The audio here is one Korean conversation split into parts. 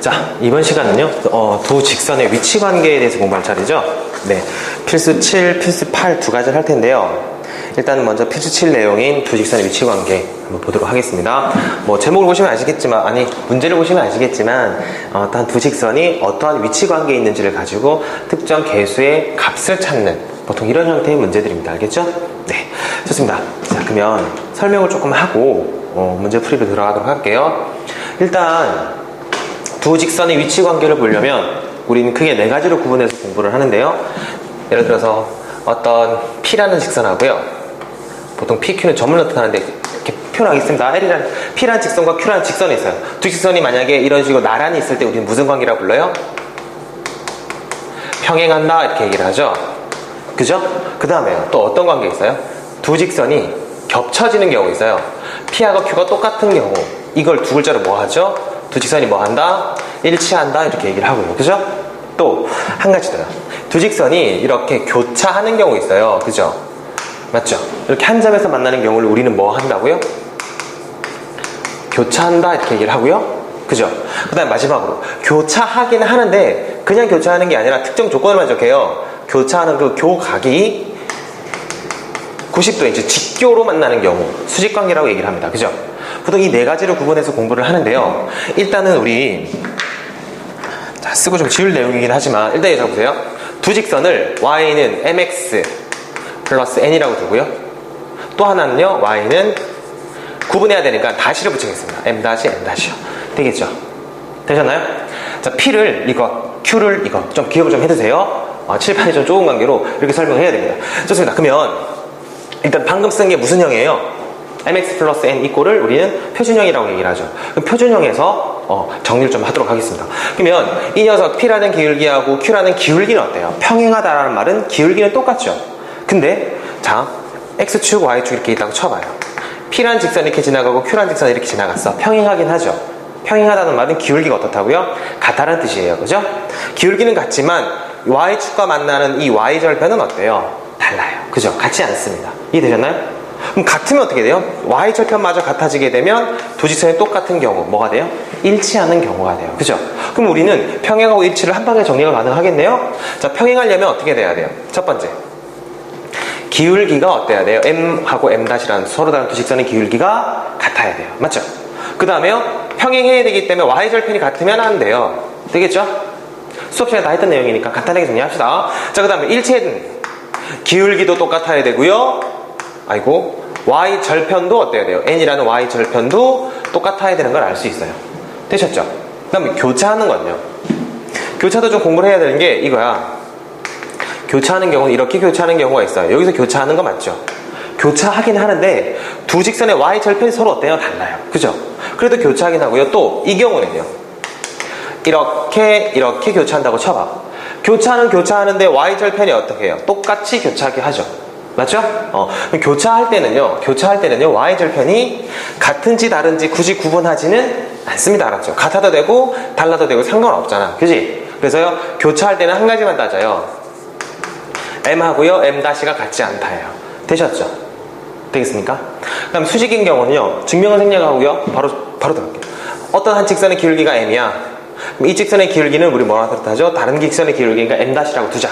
자, 이번 시간은요, 두 직선의 위치 관계에 대해서 공부할 차례죠. 네, 필수 7, 필수 8 두 가지를 할 텐데요. 일단 먼저 필수 7 내용인 두 직선의 위치 관계 한번 보도록 하겠습니다. 뭐 제목을 보시면 아시겠지만, 아니 문제를 보시면 아시겠지만, 어떠한 두 직선이 어떠한 위치 관계에 있는지를 가지고 특정 개수의 값을 찾는 보통 이런 형태의 문제들입니다. 알겠죠? 네, 좋습니다. 자, 그러면 설명을 조금 하고 문제 풀이로 들어가도록 할게요. 일단 두 직선의 위치 관계를 보려면 우리는 크게 네 가지로 구분해서 공부를 하는데요. 예를 들어서 어떤 P라는 직선하고요. 보통 PQ는 점을 나타나는데 이렇게 표현하겠습니다. P라는 직선과 Q라는 직선이 있어요. 두 직선이 만약에 이런 식으로 나란히 있을 때 우리는 무슨 관계라고 불러요? 평행한다 이렇게 얘기를 하죠. 그죠? 그 다음에요. 또 어떤 관계 있어요? 두 직선이 겹쳐지는 경우 있어요. P하고 Q가 똑같은 경우, 이걸 두 글자로 뭐 하죠? 두 직선이 뭐 한다? 일치한다 이렇게 얘기를 하고요. 그죠? 또 한 가지 더요. 두 직선이 이렇게 교차하는 경우 있어요. 그죠? 맞죠? 이렇게 한 점에서 만나는 경우를 우리는 뭐 한다고요? 교차한다 이렇게 얘기를 하고요. 그죠? 그 다음에 마지막으로 교차하긴 하는데 그냥 교차하는 게 아니라 특정 조건을 만족해요. 교차하는 그 교각이 90도 이제 직교로 만나는 경우 수직관계라고 얘기를 합니다. 그죠? 보통 이 네 가지를 구분해서 공부를 하는데요. 일단은 우리 자, 쓰고 좀 지울 내용이긴 하지만 일단 여기서 보세요. 두 직선을 y는 mx 플러스 n이라고 두고요. 또 하나는요, y는 구분해야 되니까 다시를 붙이겠습니다. m 다시 n 다시요. 되겠죠? 되셨나요? 자, p를 이거, q를 이거 좀 기억을 좀 해두세요. 칠판이 좀 좁은 관계로 이렇게 설명을 해야 됩니다. 좋습니다. 그러면 일단 방금 쓴 게 무슨 형이에요? mx 플러스 n 이꼴을 우리는 표준형이라고 얘기를 하죠. 그럼 표준형에서 정리를 좀 하도록 하겠습니다. 그러면 이 녀석 P라는 기울기하고 Q라는 기울기는 어때요? 평행하다라는 말은 기울기는 똑같죠. 근데 자, x축, y축 이렇게 있다고 쳐봐요. P라는 직선이 이렇게 지나가고 Q라는 직선이 이렇게 지나갔어. 평행하긴 하죠. 평행하다는 말은 기울기가 어떻다고요? 같다는 뜻이에요. 그죠? 기울기는 같지만 y축과 만나는 이 y절편은 어때요? 달라요. 그죠? 같지 않습니다. 이해되셨나요? 그럼 같으면 어떻게 돼요? y절편마저 같아지게 되면 두 직선이 똑같은 경우 뭐가 돼요? 일치하는 경우가 돼요. 그죠? 그럼 우리는 평행하고 일치를 한 방에 정리가 가능하겠네요? 자, 평행하려면 어떻게 돼야 돼요? 첫 번째, 기울기가 어때야 돼요? m하고 m-라는 서로 다른 두 직선의 기울기가 같아야 돼요. 맞죠? 그 다음에요, 평행해야 되기 때문에 y절편이 같으면 안 돼요. 되겠죠? 수업 시간에 다 했던 내용이니까 간단하게 정리합시다. 자, 그 다음에 일체는 기울기도 똑같아야 되고요. 아이고, y절편도 어때야 돼요? n이라는 y절편도 똑같아야 되는 걸 알 수 있어요. 되셨죠? 그 다음에 교차하는 건요. 교차도 좀 공부를 해야 되는 게 이거야. 교차하는 경우는 이렇게 교차하는 경우가 있어요. 여기서 교차하는 거 맞죠? 교차하긴 하는데 두 직선의 y절편이 서로 어때요? 달라요. 그죠? 그래도 교차하긴 하고요. 또 이 경우는요. 이렇게 교차한다고 쳐봐. 교차하는데 y절편이 어떻게 해요? 똑같이 교차하게 하죠. 맞죠? 교차할 때는요, y절편이 같은지 다른지 굳이 구분하지는 않습니다. 알았죠? 같아도 되고, 달라도 되고 상관없잖아. 그지? 그래서요, 교차할 때는 한 가지만 따져요. m하고요, m-가 같지 않다예요. 되셨죠? 되겠습니까? 그 다음 수직인 경우는요, 증명을 생략하고요, 바로 들어갈게요. 어떤 한 직선의 기울기가 m이야. 그럼 이 직선의 기울기는 우리 뭐라고 뜻하죠? 다른 직선의 기울기가 m-라고 두자.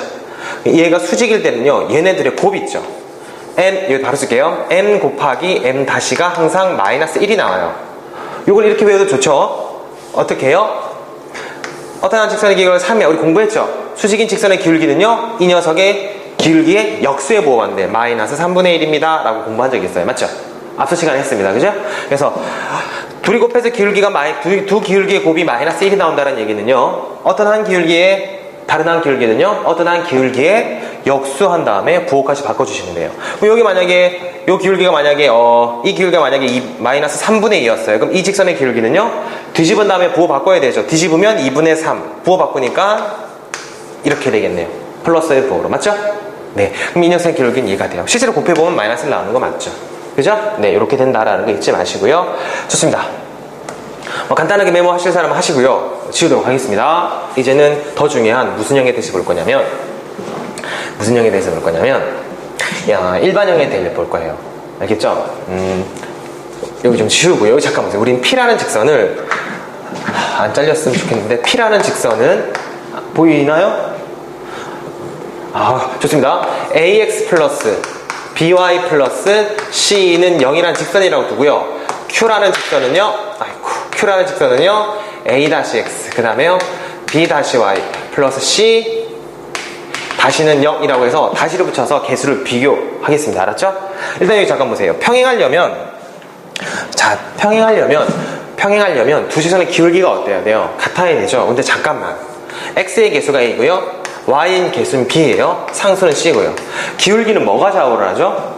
얘가 수직일 때는요, 얘네들의 곱이 있죠. 여기 바로 쓸게요. m 곱하기 m-가 항상 마이너스 1이 나와요. 요걸 이렇게 외워도 좋죠? 어떻게 해요? 어떤 한 직선의 기울기가 3이야. 우리 공부했죠? 수직인 직선의 기울기는요, 이 녀석의 기울기의 역수에 보호한대. 마이너스 3분의 1입니다. 라고 공부한 적이 있어요. 맞죠? 앞서 시간에 했습니다. 그죠? 그래서 둘이 곱해서 두 기울기의 곱이 마이너스 1이 나온다는 얘기는요, 어떤 한 기울기의 다른 한 기울기는요, 어떤 한 기울기에 역수한 다음에 부호까지 바꿔주시면 돼요. 그럼 여기 만약에, 이 기울기가 만약에 마이너스 3분의 2였어요. 그럼 이 직선의 기울기는요, 뒤집은 다음에 부호 바꿔야 되죠. 뒤집으면 2분의 3. 부호 바꾸니까 이렇게 되겠네요. 플러스의 부호로. 맞죠? 네. 그럼 이 녀석의 기울기는 이해가 돼요. 실제로 곱해보면 마이너스 1 나오는 거 맞죠? 그죠? 네. 이렇게 된다라는 거 잊지 마시고요. 좋습니다. 간단하게 메모하실 사람은 하시고요. 지우도록 하겠습니다. 이제는 더 중요한 무슨 형에 대해서 볼 거냐면 일반형에 대해 볼 거예요. 알겠죠? 여기 좀 지우고요. 여기 잠깐 보세요. 우린 P라는 직선을 안 잘렸으면 좋겠는데 P라는 직선은 보이나요? 좋습니다. AX 플러스 BY 플러스 C는 0이라는 직선이라고 두고요. Q라는 직선은요, Q라는 직선은요, A-X, 그 다음에요, B-Y 플러스 C 다시는 0이라고 해서 다시를 붙여서 개수를 비교하겠습니다. 알았죠? 일단 여기 잠깐 보세요. 평행하려면 두 시선의 기울기가 어때야 돼요? 같아야 되죠? 근데 잠깐만. X의 개수가 A고요. Y의 개수는 B예요. 상수는 C고요. 기울기는 뭐가 좌우를 하죠?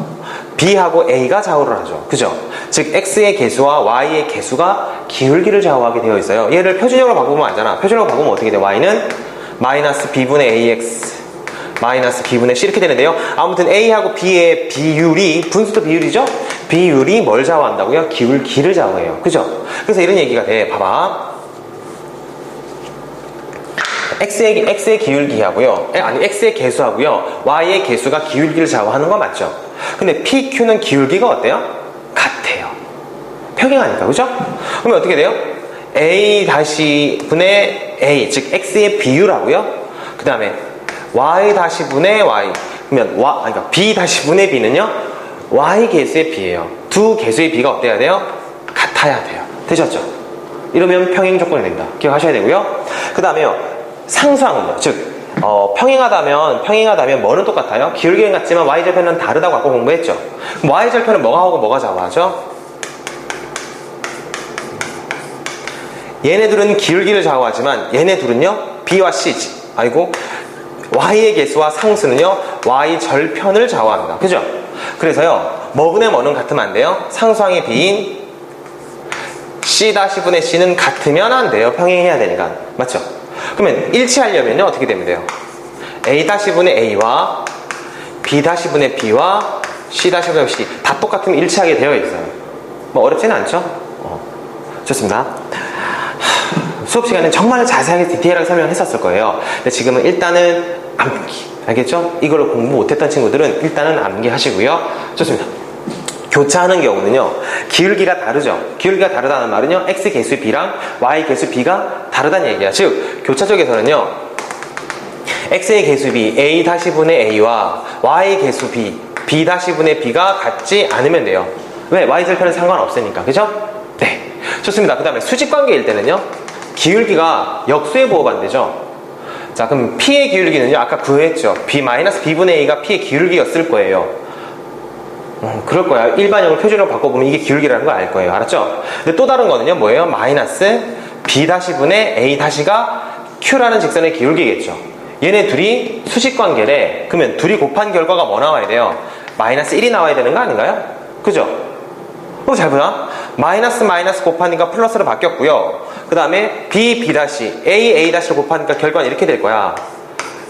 B하고 A가 좌우를 하죠. 그죠? 즉 X의 개수와 Y의 개수가 기울기를 좌우하게 되어 있어요. 얘를 표준형으로 바꾸면 알잖아. 표준형으로 바꾸면 어떻게 돼? Y는 마이너스 B분의 AX 마이너스 B분의 C 이렇게 되는데요. 아무튼 A하고 B의 비율이, 분수도 비율이죠? 비율이 뭘 좌우한다고요? 기울기를 좌우해요. 그죠? 그래서 이런 얘기가 돼. 봐봐. X의 기울기하고요. X의 개수하고요. Y의 개수가 기울기를 좌우하는 거 맞죠? 근데 PQ는 기울기가 어때요? 같아요. 평행하니까. 그죠? 그러면 어떻게 돼요? A-분의 A, 즉 X의 비율하고요. 그 다음에 Y-분의 Y. 그러면 B-분의 B는요, Y 개수의 B예요. 두 개수의 B가 어때야 돼요? 같아야 돼요. 되셨죠? 이러면 평행 조건이 된다. 기억하셔야 되고요. 그 다음에요, 상수항은요. 즉, 평행하다면 뭐는 똑같아요? 기울기는 같지만 Y절편은 다르다고 아까 공부했죠? 그럼 Y절편은 뭐가 하고 뭐가 좌우하죠? 얘네들은 기울기를 좌우하지만 얘네들은요, B와 C지. Y의 개수와 상수는요, Y절편을 좌우합니다. 그죠? 그래서요, 뭐분의 뭐는 같으면 안 돼요? 상수항의 B인 C-분의 C는 같으면 안 돼요. 평행해야 되니까. 맞죠? 그러면 일치하려면요, 어떻게 되면 돼요? A-분의 A와 B-분의 B와 C-분의 C 다 똑같으면 일치하게 되어 있어요. 뭐 어렵지는 않죠? 좋습니다. 수업 시간에 정말 자세하게 디테일하게 설명을 했었을 거예요. 근데 지금은 일단은 암기. 알겠죠? 이걸 공부 못했던 친구들은 일단은 암기하시고요. 좋습니다. 교차하는 경우는요, 기울기가 다르죠? 기울기가 다르다는 말은요, X 개수 B랑 Y 개수 B가 다르다는 얘기야. 즉, 교차 쪽에서는요, X의 개수 B, A-분의 A와 Y 개수 B, B-분의 B가 같지 않으면 돼요. 왜? Y절편은 상관없으니까. 그죠? 네. 좋습니다. 그 다음에 수직관계일 때는요, 기울기가 역수의 부호반대죠. 자, 그럼 P의 기울기는요, 아까 구했죠. B-B분의 A가 P의 기울기였을 거예요. 그럴 거야. 일반형을 표준으로 바꿔보면 이게 기울기라는 걸 알 거예요. 알았죠? 근데 또 다른 거는요, 뭐예요? 마이너스 B-분의 A-가 Q라는 직선의 기울기겠죠. 얘네 둘이 수직관계래. 그러면 둘이 곱한 결과가 뭐 나와야 돼요? 마이너스 1이 나와야 되는 거 아닌가요? 그죠? 잘 보자. 마이너스 곱하니까 플러스로 바뀌었고요. 그 다음에 B, A-를 곱하니까 결과는 이렇게 될 거야.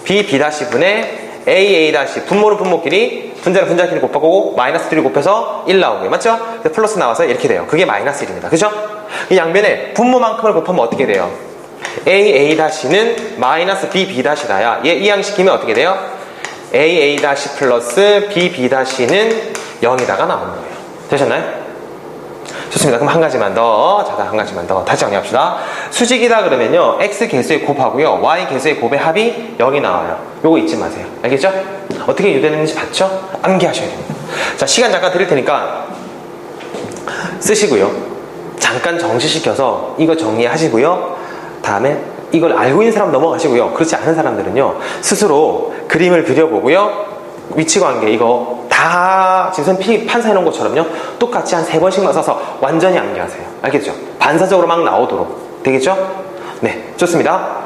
B, 분의 A, 분모는 분모끼리, 분자는 분자끼리 곱하고 마이너스 2를 곱해서 1 나오게. 맞죠? 그래서 플러스 나와서 이렇게 돼요. 그게 마이너스 1입니다. 그죠? 이 양변에 분모만큼을 곱하면 어떻게 돼요? A-는 마이너스 B-야. 얘 이항시키면 어떻게 돼요? A 플러스 B-는 0이다가 나오는 거예요. 되셨나요? 좋습니다. 그럼 한 가지만 더. 다시 정리합시다. 수직이다 그러면요, X 개수의 곱하고요, Y 개수의 곱의 합이 0이 나와요. 요거 잊지 마세요. 알겠죠? 어떻게 유도되는지 봤죠? 암기하셔야 됩니다. 자, 시간 잠깐 드릴 테니까 쓰시고요. 잠깐 정시시켜서 이거 정리하시고요. 다음에 이걸 알고 있는 사람 넘어가시고요. 그렇지 않은 사람들은요, 스스로 그림을 그려보고요, 위치관계 이거 다 지금 선생님 판사해 놓은 것처럼요, 똑같이 한 3번씩만 써서 완전히 암기하세요. 알겠죠? 반사적으로 막 나오도록. 되겠죠? 네, 좋습니다.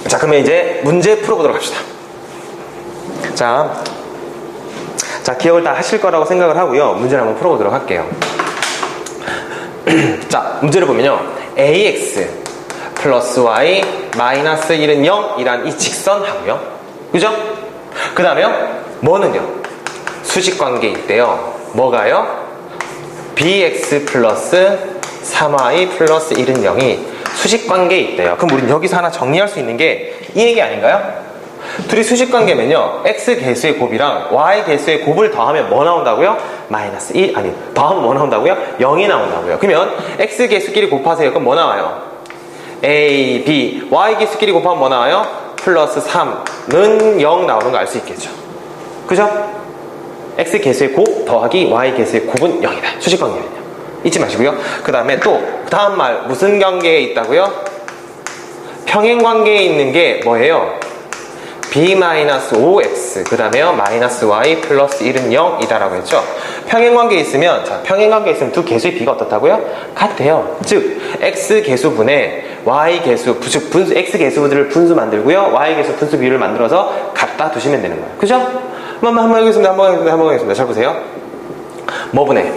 자, 그러면 이제 문제 풀어보도록 합시다. 자, 기억을 다 하실 거라고 생각을 하고요, 문제를 한번 풀어보도록 할게요. 자, 문제를 보면요, AX 플러스 Y 마이너스 1은 0이란 이 직선하고요, 그죠? 그 다음에요, 뭐는요? 수직관계 있대요. 뭐가요? BX 플러스 3Y 플러스 1은 0이 수직관계 있대요. 그럼 우린 여기서 하나 정리할 수 있는 게 이 얘기 아닌가요? 둘이 수직관계면요, X 개수의 곱이랑 Y 개수의 곱을 더하면 뭐 나온다고요? 마이너스 1, 아니, 더하면 뭐 나온다고요? 0이 나온다고요. 그러면 x 개수끼리 곱하세요. 그럼 뭐 나와요? a, b, y 개수끼리 곱하면 뭐 나와요? 플러스 3는 0 나오는 거 알 수 있겠죠. 그죠? x 개수의 곱 더하기 y 개수의 곱은 0이다. 수직관계는요. 잊지 마시고요. 그 다음에 또 다음 말 무슨 관계에 있다고요? 평행관계에 있는 게 뭐예요? b-5x 그 다음에요 마이너스 y 플러스 1은 0이다라고 했죠. 평행관계에 있으면, 자, 평행관계에 있으면 두 개수의 비가 어떻다고요? 같아요. 즉 x 개수분의 y 개수, 즉 x 개수들을 분수 만들고요, y 개수 분수 비율을 만들어서 갖다 두시면 되는 거예요. 그죠? 한번 하겠습니다. 한번 하겠습니다. 잘 보세요. 뭐 분의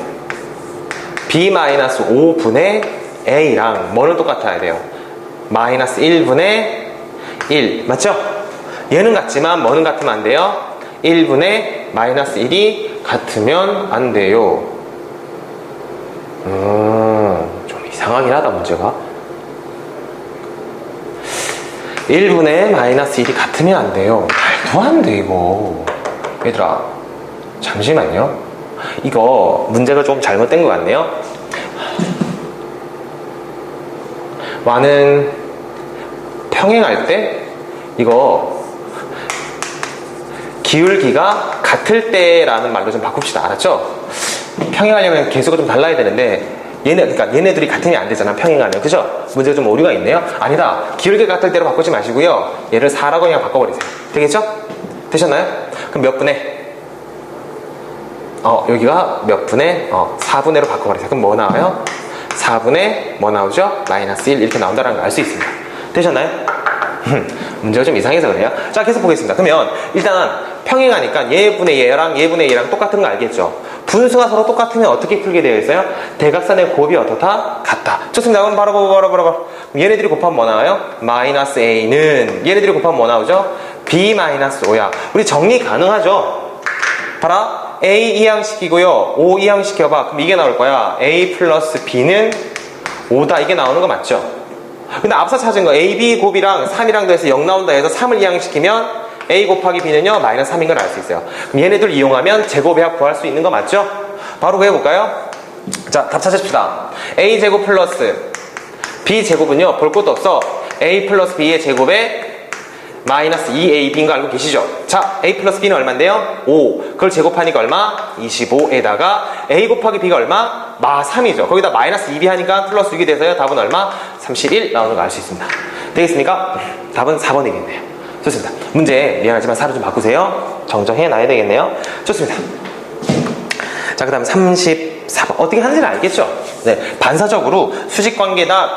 b-5분의 a랑 뭐는 똑같아야 돼요? 마이너스 1분의 1 맞죠? 얘는 같지만 뭐는 같으면 안 돼요? 1분의 마이너스 1이 같으면 안 돼요. 좀 이상하긴 하다 문제가. 1분의 마이너스 1이 같으면 안 돼요. 말도 안 돼 이거. 얘들아 잠시만요. 이거 문제가 좀 잘못된 것 같네요. 와는 평행할 때 이거 기울기가 같을 때라는 말로 좀 바꿉시다. 알았죠? 평행하려면 개수가 좀 달라야 되는데 그러니까 얘네들이 같으면 안 되잖아. 평행하면. 그죠? 문제가 좀 오류가 있네요. 아니다. 기울기가 같을 때로 바꾸지 마시고요. 얘를 4라고 그냥 바꿔버리세요. 되겠죠? 되셨나요? 그럼 몇 분의? 여기가 몇 분의? 4분의로 바꿔버리세요. 그럼 뭐 나와요? 4분의 뭐 나오죠? 마이너스 1 이렇게 나온다는 걸 알 수 있습니다. 되셨나요? 문제가 좀 이상해서 그래요. 자, 계속 보겠습니다. 그러면 일단 평행하니까 얘분의 얘랑 얘분의 얘랑 똑같은 거 알겠죠? 분수가 서로 똑같으면 어떻게 풀게 되어 있어요? 대각선의 곱이 어떻다? 같다. 좋습니다. 그럼 바로. 얘네들이 곱하면 뭐 나와요? 마이너스 a는 얘네들이 곱하면 뭐 나오죠? b 마이너스 5야. 우리 정리 가능하죠? 봐라. a 이항시키고요. 5 이항시켜봐. 그럼 이게 나올 거야. a 플러스 b는 5다. 이게 나오는 거 맞죠? 근데 앞서 찾은 거 a, b 곱이랑 3이랑 더해서 0 나온다 해서 3을 이항시키면 a 곱하기 b는요 마이너스 3인 걸 알 수 있어요. 그럼 얘네들 이용하면 제곱배합 구할 수 있는 거 맞죠? 바로 구해볼까요? 자, 답 찾읍시다. a 제곱 플러스 b 제곱은요 볼 것도 없어. a 플러스 b의 제곱에 마이너스 2ab인 거 알고 계시죠? 자, a 플러스 b는 얼마인데요? 5. 그걸 제곱하니까 얼마? 25에다가 a 곱하기 b가 얼마? 마 3이죠. 거기다 마이너스 2b 하니까 플러스 6이 돼서요. 답은 얼마? 31 나오는 거 알 수 있습니다. 되겠습니까? 답은 4번이겠네요. 좋습니다. 문제 미안하지만 사를 좀 바꾸세요. 정정해놔야 되겠네요. 좋습니다. 자, 그 다음 34번. 어떻게 하는지는 알겠죠? 네. 반사적으로 수직관계다.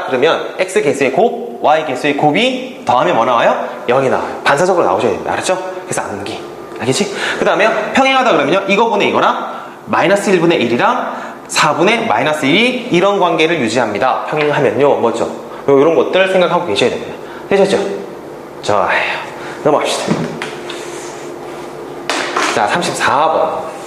그러면 x 개수의 곱, y 개수의 곱이 더하면 뭐 나와요? 0이 나와요. 반사적으로 나오셔야 됩니다. 알았죠? 그래서 암기. 알겠지? 그 다음에 평행하다 그러면요. 이거분의 이거랑 마이너스 1분의 1이랑 4분의 마이너스 1이 이런 관계를 유지합니다. 평행하면요. 뭐죠? 이런 것들 생각하고 계셔야 됩니다. 되셨죠? 좋아요. 넘어갑시다. 자, 34번.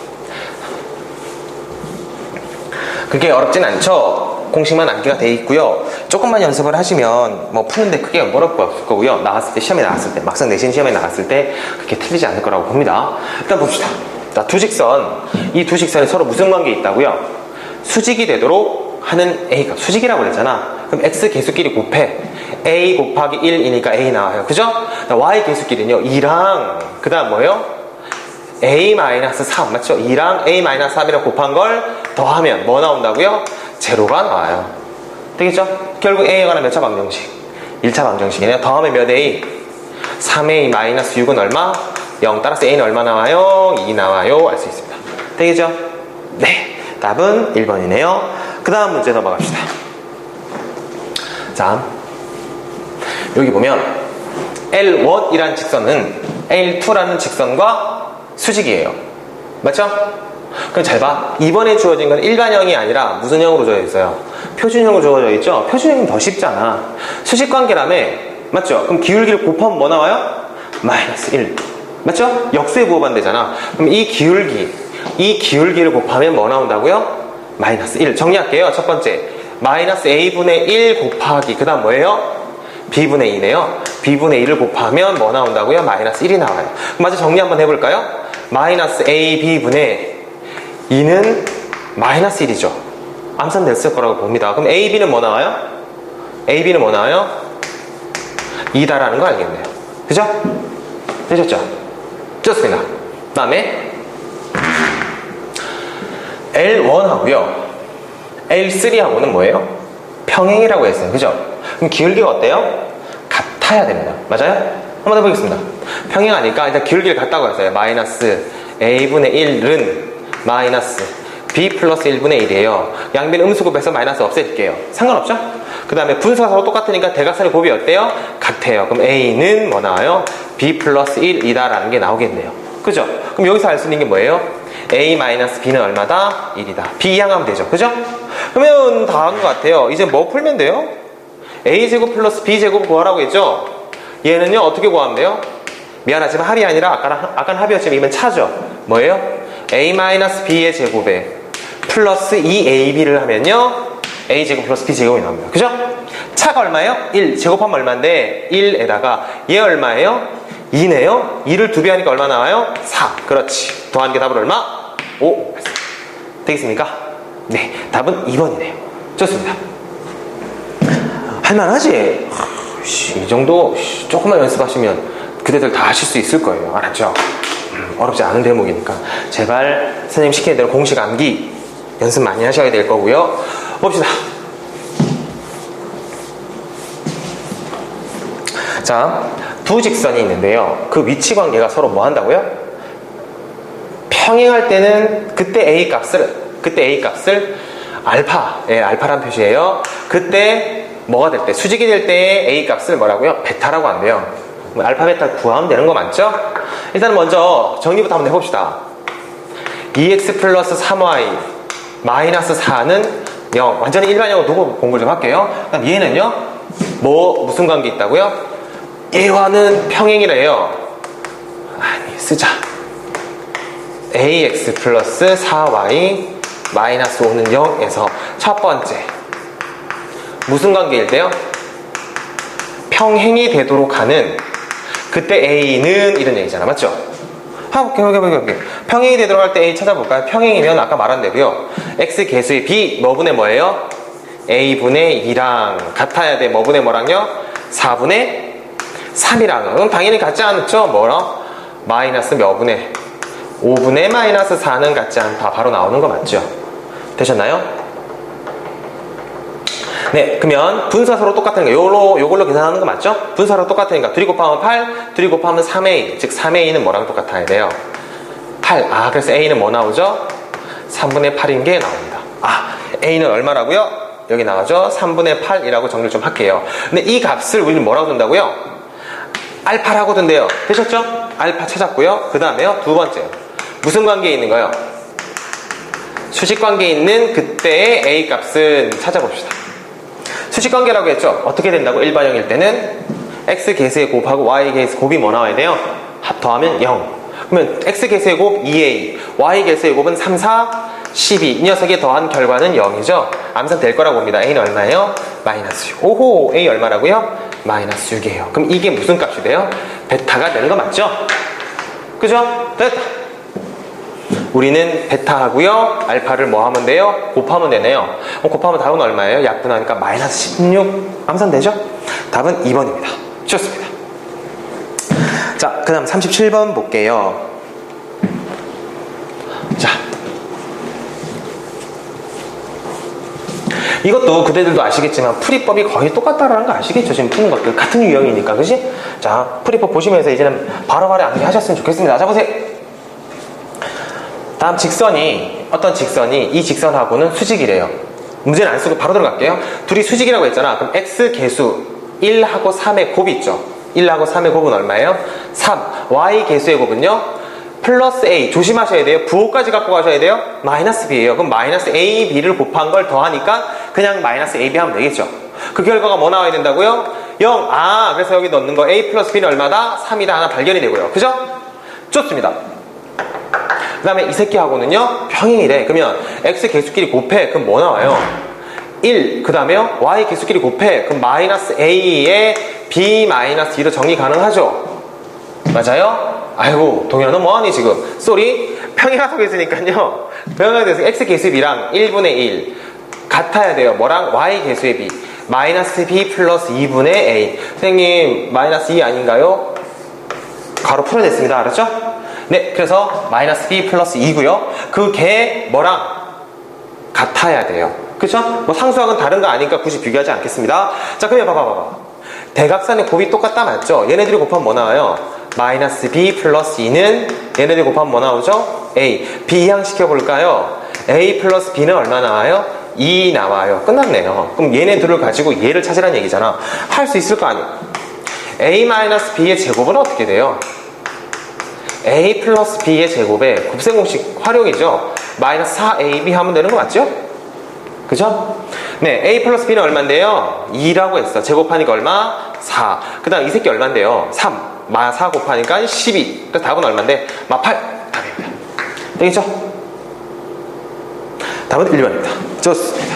그게 어렵진 않죠. 공식만 암기가 돼 있고요. 조금만 연습을 하시면 뭐 푸는데 크게 어려울 거 없을 거고요. 나왔을 때, 시험에 나왔을 때, 막상 내신 시험에 나왔을 때 그렇게 틀리지 않을 거라고 봅니다. 일단 봅시다. 자, 두 직선. 이 두 직선이 서로 무슨 관계에 있다고요? 수직이 되도록 하는 a가 수직이라고 그랬잖아. 그럼 x 개수끼리 곱해. a 곱하기 1이니까 a 나와요. 그죠? y 개수끼리는요 2랑 그 다음 뭐예요? a-3 맞죠? 2랑 a-3이랑 곱한 걸 더하면 뭐 나온다고요? 제로가 나와요. 되겠죠? 결국 a에 관한 몇 차 방정식? 1차 방정식이네요. 더하면 몇 a? 3a-6은 얼마? 0. 따라서 a는 얼마 나와요? 2 나와요. 알 수 있습니다. 되겠죠? 네. 답은 1번이네요. 그 다음 문제 넘어갑시다. 자, 여기 보면 L1이라는 직선은 L2라는 직선과 수직이에요. 맞죠? 그럼 잘 봐. 이번에 주어진 건 일반형이 아니라 무슨 형으로 주어져 있어요? 표준형으로 주어져 있죠? 표준형은 더 쉽잖아. 수직관계라며. 맞죠? 그럼 기울기를 곱하면 뭐 나와요? 마이너스 1. 맞죠? 역수에 부호반대잖아. 그럼 이 기울기를 곱하면 뭐 나온다고요? 마이너스 1. 정리할게요. 첫 번째. 마이너스 a분의 1 곱하기. 그 다음 뭐예요? b분의 2네요. b분의 2를 곱하면 뭐 나온다고요? 마이너스 1이 나와요. 그럼 마저 정리 한번 해볼까요? 마이너스 ab분의 2는 마이너스 1이죠. 암산됐을 거라고 봅니다. 그럼 A, B는 뭐 나와요? A, B는 뭐 나와요? 2다라는 거 알겠네요. 그죠? 되셨죠? 좋습니다. 그 다음에 L1 하고요. L3 하고는 뭐예요? 평행이라고 했어요. 그죠? 그럼 기울기가 어때요? 같아야 됩니다. 맞아요? 한번 해보겠습니다. 평행하니까 일단 기울기를 같다고 했어요. 마이너스 A분의 1은 마이너스 B 플러스 1분의 1이에요. 양변 음수곱해서 마이너스 없앨게요. 상관없죠? 그 다음에 분수가 서로 똑같으니까 대각선의 곱이 어때요? 같아요. 그럼 A는 뭐 나와요? B 플러스 1이다 라는 게 나오겠네요. 그죠? 그럼 여기서 알 수 있는 게 뭐예요? A 마이너스 B는 얼마다? 1이다. B 이항하면 되죠. 그죠? 그러면 다 한 것 같아요. 이제 뭐 풀면 돼요? A제곱 플러스 B제곱 구하라고 했죠? 얘는요 어떻게 구하면 돼요? 미안하지만 합이 아니라 아까는 합이었지만 이건 차죠. 뭐예요? A 마이너스 B의 제곱에 플러스 2AB를 하면요 A제곱 플러스 B제곱이 나옵니다. 그죠? 차가 얼마예요? 1. 제곱하면 얼마인데 1에다가 얘 얼마예요? 2네요. 2를 2배 하니까 얼마 나와요? 4. 그렇지. 더하는 게 답은 얼마? 5. 되겠습니까? 네. 답은 2번이네요. 좋습니다. 할만하지? 이 정도 조금만 연습하시면 그대들 다 하실 수 있을 거예요. 알았죠? 어렵지 않은 대목이니까 제발 선생님 시키는 대로 공식 암기 연습 많이 하셔야 될 거고요. 봅시다. 자, 두 직선이 있는데요. 그 위치 관계가 서로 뭐 한다고요? 평행할 때는 그때 A 값을 알파, 알파란 표시예요. 그때 뭐가 될 때, 수직이 될 때의 A 값을 뭐라고요? 베타라고 한대요. 알파 베타 구하면 되는 거 맞죠? 일단 먼저 정리부터 한번 해봅시다. 2x 플러스 3y 마이너스 4는 0. 완전히 일반형으로 두고 공부를 좀 할게요. 그럼 얘는요 무슨 관계 있다고요? 얘와는 평행이래요. 아니 쓰자. ax 플러스 4y 마이너스 5는 0에서 첫 번째 무슨 관계일 때요? 평행이 되도록 하는 그때 a는 이런 얘기잖아. 맞죠? 해볼게. 평행이 되도록 할 때 a 찾아볼까요? 평행이면 아까 말한 대로요. x 개수의 b 뭐분의 뭐예요? a분의 2랑 같아야 돼. 뭐분의 뭐랑요? 4분의 3이랑. 그럼 당연히 같지 않죠? 뭐라? 마이너스 몇분의 5분의 마이너스 4는 같지 않다. 바로 나오는 거 맞죠? 되셨나요? 네, 그러면 분수가 서로 똑같은 거 요걸로 계산하는 거 맞죠? 분수가 서로 똑같으니까 2 곱하면 8, 2 곱하면 3a, 즉 3a는 뭐랑 똑같아야 돼요? 8. 그래서 a는 뭐 나오죠? 3분의 8인 게 나옵니다. a는 얼마라고요? 여기 나오죠? 3분의 8이라고 정리를 좀 할게요. 근데 이 값을 우리는 뭐라고 둔다고요? 알파라고 둔대요. 되셨죠? 알파 찾았고요. 그 다음에요, 두 번째. 무슨 관계에 있는 거요? 수직 관계에 있는 그때의 a 값은 찾아봅시다. 수직관계라고 했죠? 어떻게 된다고? 일반형일 때는 x 개수의 곱하고 y 개수 곱이 뭐 나와야 돼요? 합더하면 0. 그러면 x 개수의 곱 2a, y 개수의 곱은 3, 4, 12. 이 녀석이 더한 결과는 0이죠? 암산 될 거라고 봅니다. a는 얼마예요? 마이너스 6. 오호, a 얼마라고요? 마이너스 6이에요. 그럼 이게 무슨 값이 돼요? 베타가 되는 거 맞죠? 그죠? 됐다. 우리는 베타 하고요. 알파를 뭐 하면 돼요? 곱하면 되네요. 곱하면 답은 얼마예요? 약분하니까 마이너스 16. 암산되죠? 답은 2번입니다. 좋습니다. 자, 그 다음 37번 볼게요. 자, 이것도 그대들도 아시겠지만 풀이법이 거의 똑같다라는 거 아시겠죠? 지금 푸는 것들 같은 유형이니까, 그지? 자, 풀이법 보시면서 이제는 바로바로 암기하셨으면 좋겠습니다. 자, 보세요. 다음 직선이, 어떤 직선이 이 직선하고는 수직이래요. 문제는 안 쓰고 바로 들어갈게요. 둘이 수직이라고 했잖아. 그럼 x 개수 1하고 3의 곱이 있죠. 1하고 3의 곱은 얼마예요? 3. y 개수의 곱은요? 플러스 a. 조심하셔야 돼요. 부호까지 갖고 가셔야 돼요. 마이너스 b예요. 그럼 마이너스 a, b를 곱한 걸 더하니까 그냥 마이너스 a, b 하면 되겠죠. 그 결과가 뭐 나와야 된다고요? 0. 그래서 여기 넣는 거 a 플러스 b는 얼마다? 3이다 하나 발견이 되고요. 그죠? 좋습니다. 그 다음에 이 새끼하고는요 평행이래. 그러면 x 개수끼리 곱해. 그럼 뭐 나와요? 1. 그 다음에요 y 개수끼리 곱해. 그럼 마이너스 a에 b 마이너스 2로 정리 가능하죠? 맞아요? 아이고 동현아 너 뭐하니 지금? 쏘리? 평행하고 있으니까요 변화에 대해서 x 개수의 b랑 1분의 1 같아야 돼요. 뭐랑? y 개수의 b 마이너스 b 플러스 2분의 a. 선생님 마이너스 2 아닌가요? 가로 풀어냈습니다. 알았죠? 네, 그래서 마이너스 b 플러스 2고요. 그 개 뭐랑 같아야 돼요. 그쵸? 뭐 상수항은 다른 거 아니까 굳이 비교하지 않겠습니다. 자, 그러면 봐봐. 대각선의 곱이 똑같다 맞죠? 얘네들이 곱하면 뭐 나와요? 마이너스 b 플러스 2는 얘네들이 곱하면 뭐 나오죠? a. b 이항시켜 볼까요? a 플러스 b는 얼마 나와요? 2 나와요. 끝났네요. 그럼 얘네 둘을 가지고 얘를 찾으라는 얘기잖아. 할 수 있을 거 아니에요. a 마이너스 b의 제곱은 어떻게 돼요? a 플러스 b의 제곱에 곱셈 공식 활용이죠. 마이너스 4ab 하면 되는 거 맞죠? 그죠? 네, a 플러스 b는 얼만데요? 2라고 했어. 제곱하니까 얼마? 4. 그 다음 이 새끼 얼만데요? 3. 마 4 곱하니까 12. 그래서 답은 얼만데? 마 8. 답입니다. 되겠죠? 답은 1번입니다. 좋습니다.